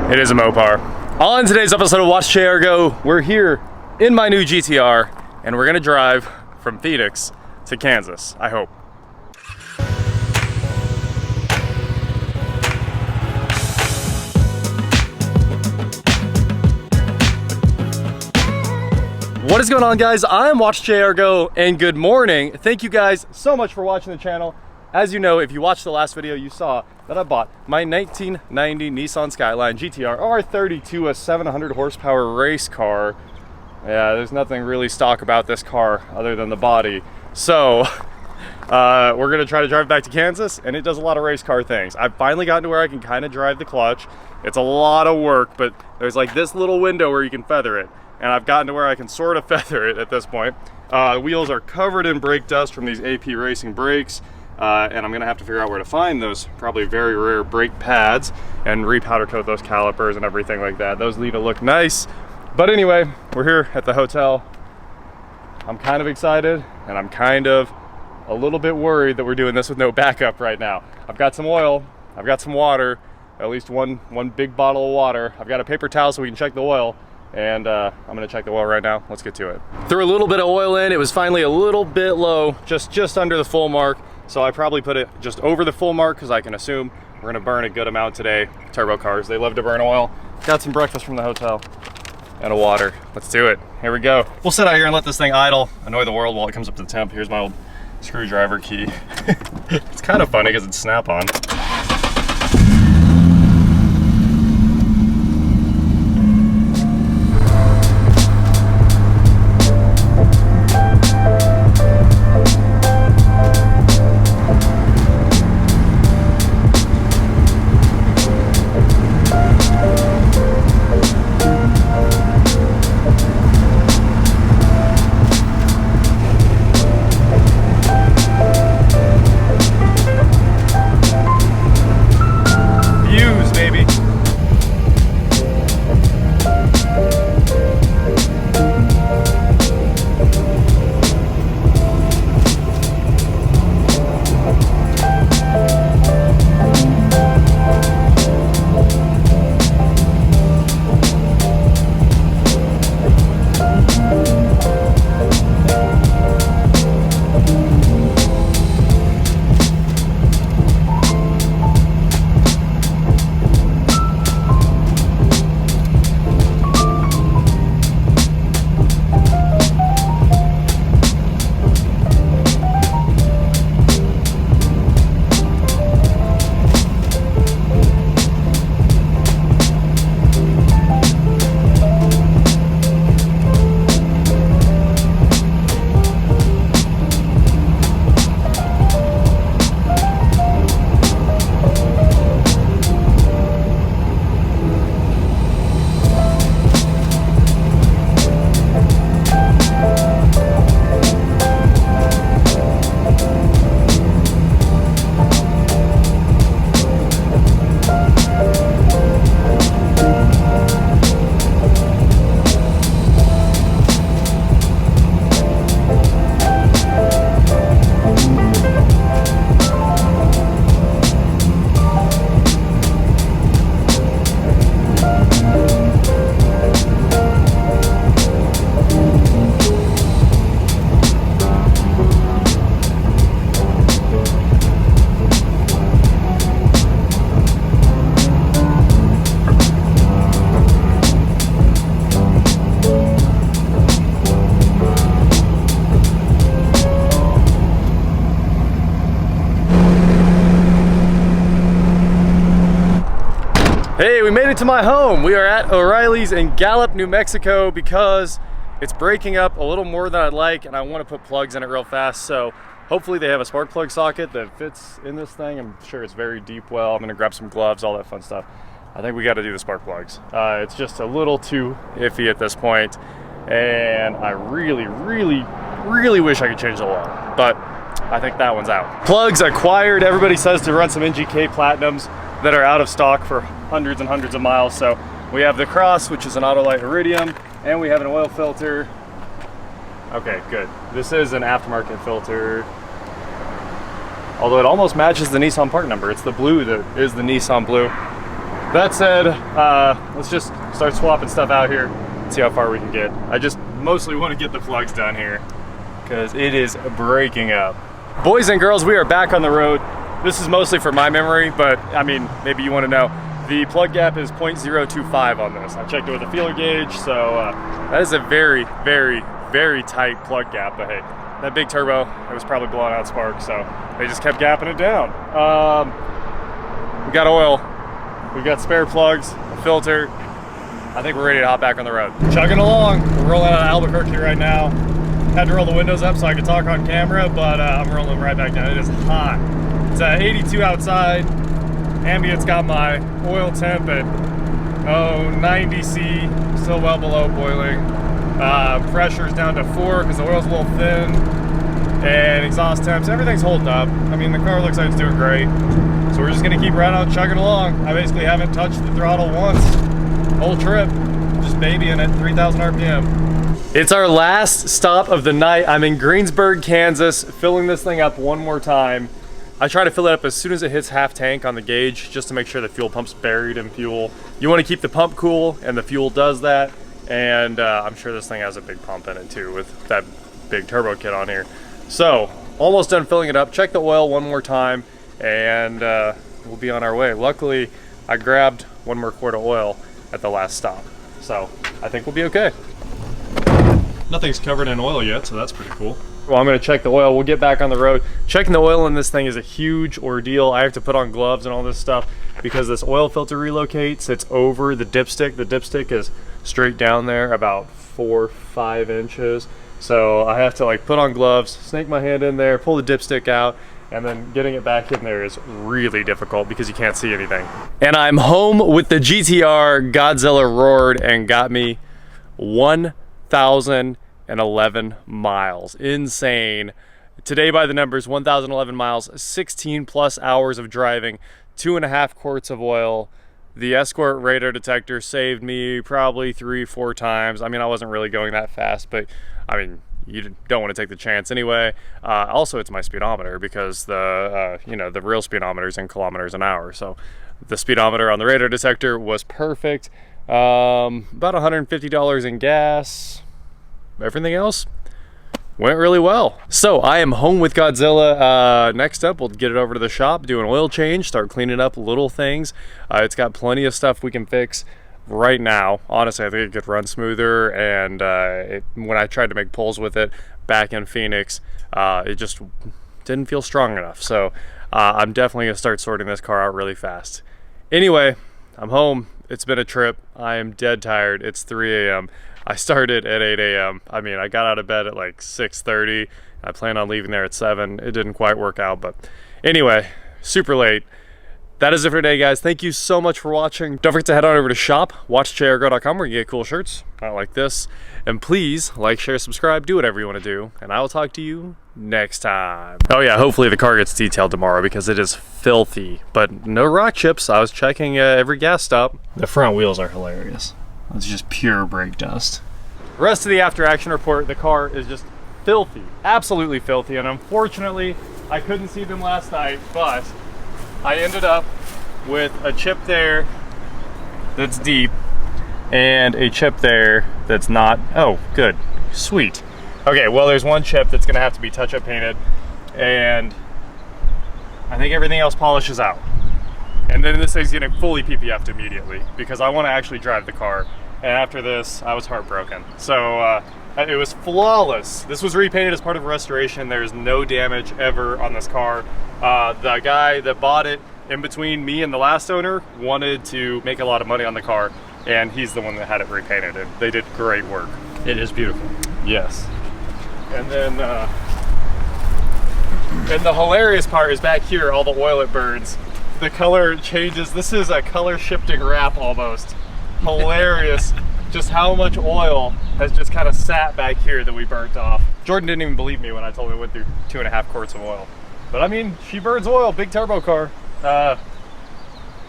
It is a Mopar. On today's episode of Watch JR Go, we're here in my new GT-R, and we're gonna drive from Phoenix to Kansas, I hope. What is going on, guys? I'm Watch JR Go, and good morning. Thank you guys so much for watching the channel. As you know, if you watched the last video, you saw that I bought my 1990 Nissan Skyline GT-R R32, a 700 horsepower race car. Yeah, there's nothing really stock about this car other than the body. So, we're gonna try to drive back to Kansas, and it does a lot of race car things. I've finally gotten to where I can kind of drive the clutch. It's a lot of work, but there's like this little window where you can feather it. And I've gotten to where I can sort of feather it at this point. The wheels are covered in brake dust from these AP Racing brakes. And I'm gonna have to figure out where to find those probably very rare brake pads and repowder coat those calipers and everything like that. Those need to look nice. But anyway, we're here at the hotel. I'm kind of excited, and I'm kind of a little bit worried that we're doing this with no backup right now. I've got some oil, I've got some water, at least one big bottle of water. I've got a paper towel so we can check the oil. And I'm gonna check the oil right now. Let's get to it. Threw a little bit of oil in. It was finally a little bit low, just under the full mark. So I probably put it just over the full mark because I can assume we're gonna burn a good amount today. Turbo cars, they love to burn oil. Got some breakfast from the hotel and a water. Let's do it. Here we go. We'll sit out here and let this thing idle, annoy the world while it comes up to the temp. Here's my old screwdriver key. It's kind of funny because it's snap-on. Hey, we made it to my home. We are at O'Reilly's in Gallup, New Mexico, because it's breaking up a little more than I'd like, and I want to put plugs in it real fast. So hopefully they have a spark plug socket that fits in this thing. I'm sure it's very deep well. I'm gonna grab some gloves, all that fun stuff. I think we got to do the spark plugs. It's just a little too iffy at this point, and I really wish I could change the oil, but I think that one's out. Plugs acquired. Everybody says to run some NGK Platinums that are out of stock for hundreds and hundreds of miles. So we have the Cross, which is an Autolite Iridium, and we have an oil filter. Okay, good. This is an aftermarket filter, although it almost matches the Nissan part number. It's the blue that is the Nissan blue. That said, let's just start swapping stuff out here, see how far we can get. I just mostly want to get the plugs done here because it is breaking up. Boys and girls, we are back on the road. This is mostly for my memory, but I mean, maybe you want to know. The plug gap is 0.025 on this. I checked it with a feeler gauge, so that is a very, very, very tight plug gap. But hey, that big turbo, it was probably blowing out sparks, so they just kept gapping it down. We got oil. We've got spare plugs, a filter. I think we're ready to hop back on the road. Chugging along. We're rolling out of Albuquerque right now. Had to roll the windows up so I could talk on camera, but I'm rolling right back down. It is hot. It's 82 outside. Ambient's got my oil temp at 90 C, still well below boiling. Pressure's down to 4 because the oil's a little thin. And exhaust temps, everything's holding up. I mean, the car looks like it's doing great. So we're just gonna keep right on chugging along. I basically haven't touched the throttle once, whole trip, just babying at 3,000 RPM. It's our last stop of the night. I'm in Greensburg, Kansas, filling this thing up one more time. I try to fill it up as soon as it hits half tank on the gauge, just to make sure the fuel pump's buried in fuel. You wanna keep the pump cool, and the fuel does that. And I'm sure this thing has a big pump in it too, with that big turbo kit on here. So, almost done filling it up. Check the oil one more time, and we'll be on our way. Luckily, I grabbed one more quart of oil at the last stop, so I think we'll be okay. Nothing's covered in oil yet, so that's pretty cool. Well, I'm gonna check the oil. We'll get back on the road. Checking the oil in this thing is a huge ordeal. I have to put on gloves and all this stuff because this oil filter relocates. It's over the dipstick. The dipstick is straight down there about 4 or 5 inches. So I have to like put on gloves, snake my hand in there, pull the dipstick out, and then getting it back in there is really difficult because you can't see anything. And I'm home with the GT-R. Godzilla roared and got me 1,011 miles. Insane. Today by the numbers, 1,011 miles, 16 plus hours of driving, 2.5 quarts of oil. The Escort radar detector saved me probably 3-4 times. I mean, I wasn't really going that fast, but I mean, you don't want to take the chance anyway. Also, it's my speedometer because the you know, the real speedometer is in kilometers an hour. So the speedometer on the radar detector was perfect. About $150 in gas. Everything else went really well. So I am home with Godzilla. Next up, we'll get it over to the shop, do an oil change, start cleaning up little things. It's got plenty of stuff we can fix right now. Honestly, I think it could run smoother, and when I tried to make pulls with it back in Phoenix, it just didn't feel strong enough. So I'm definitely gonna start sorting this car out really fast. Anyway, I'm home. It's been a trip. I am dead tired. It's 3 a.m. I started at 8 a.m. I mean, I got out of bed at like 6:30. I planned on leaving there at 7. It didn't quite work out, but anyway, super late. That is it for today, guys. Thank you so much for watching. Don't forget to head on over to shop.watchjayrgo.com where you get cool shirts, not like this. And please like, share, subscribe, do whatever you want to do. And I will talk to you next time. Oh yeah, hopefully the car gets detailed tomorrow because it is filthy. But no rock chips. I was checking every gas stop. The front wheels are hilarious. It's just pure brake dust. The rest of the after action report, the car is just filthy, absolutely filthy. And unfortunately, I couldn't see them last night, but I ended up with a chip there that's deep and a chip there that's not. Oh, good, sweet. Okay, well, there's one chip that's gonna have to be touch-up painted, and I think everything else polishes out. And then this thing's getting fully PPF'd immediately because I want to actually drive the car. And after this, I was heartbroken. So it was flawless. This was repainted as part of a restoration. There's no damage ever on this car. The guy that bought it in between me and the last owner wanted to make a lot of money on the car, and he's the one that had it repainted, and they did great work. It is beautiful. Yes. And then and the hilarious part is back here, all the oil it burns. The color changes. This is a color shifting wrap almost. Hilarious. Just how much oil has just kind of sat back here that we burnt off. Jordan didn't even believe me when I told him we went through 2.5 quarts of oil. But I mean, she burns oil, big turbo car.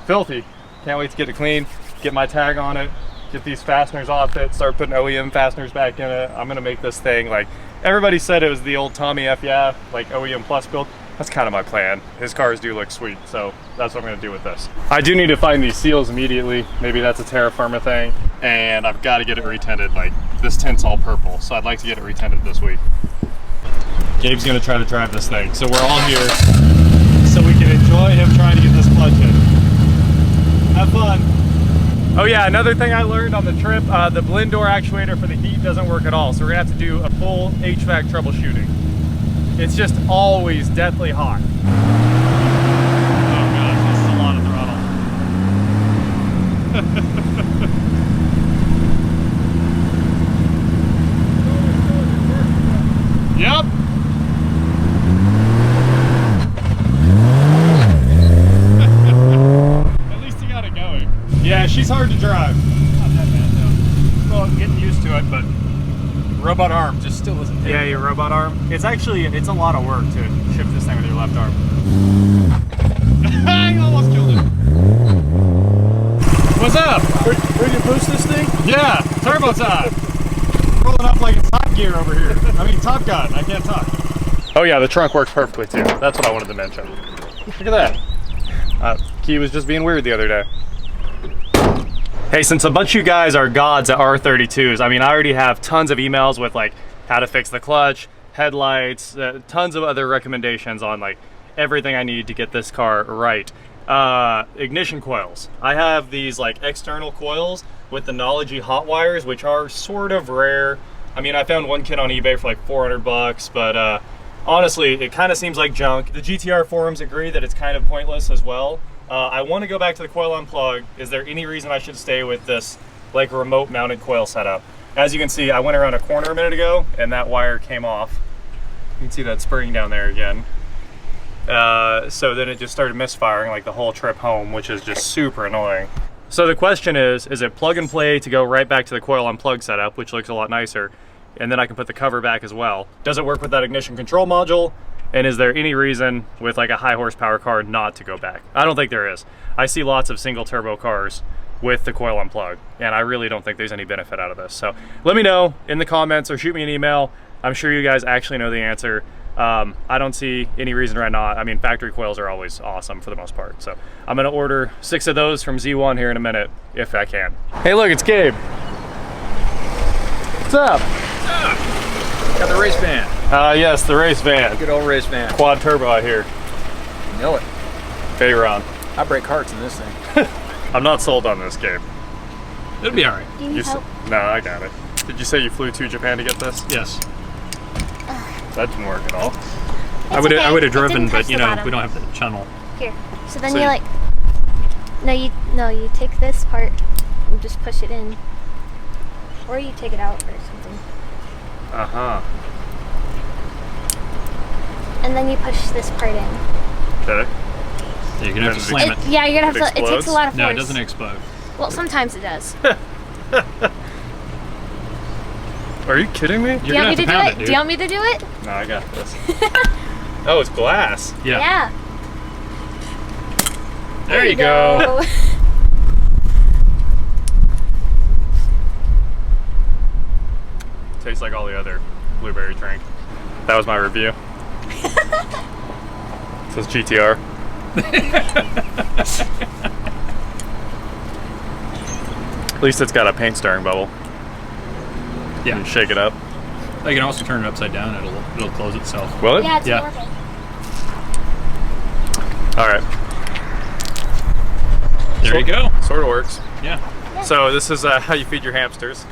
Filthy. Can't wait to get it clean, get my tag on it, get these fasteners off it, start putting OEM fasteners back in it. I'm gonna make this thing like, everybody said it was the old Tommy F, yeah, like OEM Plus build. That's kind of my plan. His cars do look sweet, so that's what I'm gonna do with this. I do need to find these seals immediately. Maybe that's a Terra Firma thing. And I've got to get it retinted. Like, this tint's all purple, so I'd like to get it retinted this week. Gabe's gonna try to drive this thing. So we're all here so we can enjoy him trying to get this clutch in. Have fun. Oh yeah, another thing I learned on the trip, the blend door actuator for the heat doesn't work at all. So we're gonna have to do a full HVAC troubleshooting. It's just always deathly hot. Oh gosh, this is a lot of throttle. Yep. At least you got it going. Yeah, she's hard to drive. Not that bad though. Well, I'm getting used to it, but robot arm just still doesn't take. Yeah, your robot arm. It's actually, it's a lot of work to shift this thing with your left arm. I almost killed it. What's up? Ready to boost this thing? Yeah, turbo time. Rolling up like it's Top Gear over here. I mean, Top Gun. I can't talk. Oh yeah, the trunk works perfectly too. That's what I wanted to mention. Look at that. Key was just being weird the other day. Hey, since a bunch of you guys are gods at R32s, I mean, I already have tons of emails with like how to fix the clutch, headlights, tons of other recommendations on like everything I need to get this car right. Ignition coils. I have these like external coils with the Nology hot wires, which are sort of rare. I mean, I found one kit on eBay for like 400 bucks, but honestly, it kind of seems like junk. The GT-R forums agree that it's kind of pointless as well. I want to go back to the coil unplug. Is there any reason I should stay with this like remote mounted coil setup? As you can see, I went around a corner a minute ago and that wire came off. You can see that spring down there again. So then it just started misfiring like the whole trip home, which is just super annoying. So the question is it plug and play to go right back to the coil unplug setup, which looks a lot nicer, and then I can put the cover back as well? Does it work with that ignition control module? And is there any reason with like a high horsepower car not to go back? I don't think there is. I see lots of single turbo cars with the coil unplug, and I really don't think there's any benefit out of this. So let me know in the comments or shoot me an email. I'm sure you guys actually know the answer. I don't see any reason why not. I mean, factory coils are always awesome for the most part. So I'm gonna order 6 of those from Z1 here in a minute, if I can. Hey look, it's Gabe. What's up? What's up? Got the race van. Yes, the race van. Good old race van. Quad turbo out here. You know it. Veyron. I break hearts in this thing. I'm not sold on this, Gabe. It'll be all right. Do you need help? No, I got it. Did you say you flew to Japan to get this? Yes. That didn't work at all. I would have driven, but you know, we don't have the channel. Here. So then you like, you take this part and just push it in, or you take it out or something. Uh-huh. And then you push this part in. Okay. Yeah, you're gonna have to slam it. Yeah, you're gonna have to. It takes a lot of force. No, it doesn't explode. Well, sometimes it does. Are you kidding me? Do you want me to do it? Do you want me to do it? No, I got this. Oh, it's glass. Yeah. There you go. Tastes like all the other blueberry drink. That was my review. It says GT-R. At least it's got a paint stirring bubble. Yeah. You can shake it up. I can also turn it upside down. It'll close itself. Will it? Yeah, it's Yeah. working. All right. There you go. Sort of works. Yeah. So this is how you feed your hamsters.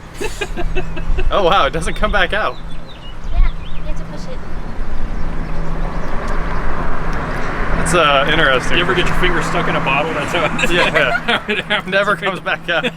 Oh wow, it doesn't come back out. Yeah, you have to push it. That's interesting. You ever get your finger stuck in a bottle? That's how it Yeah. Never comes back out.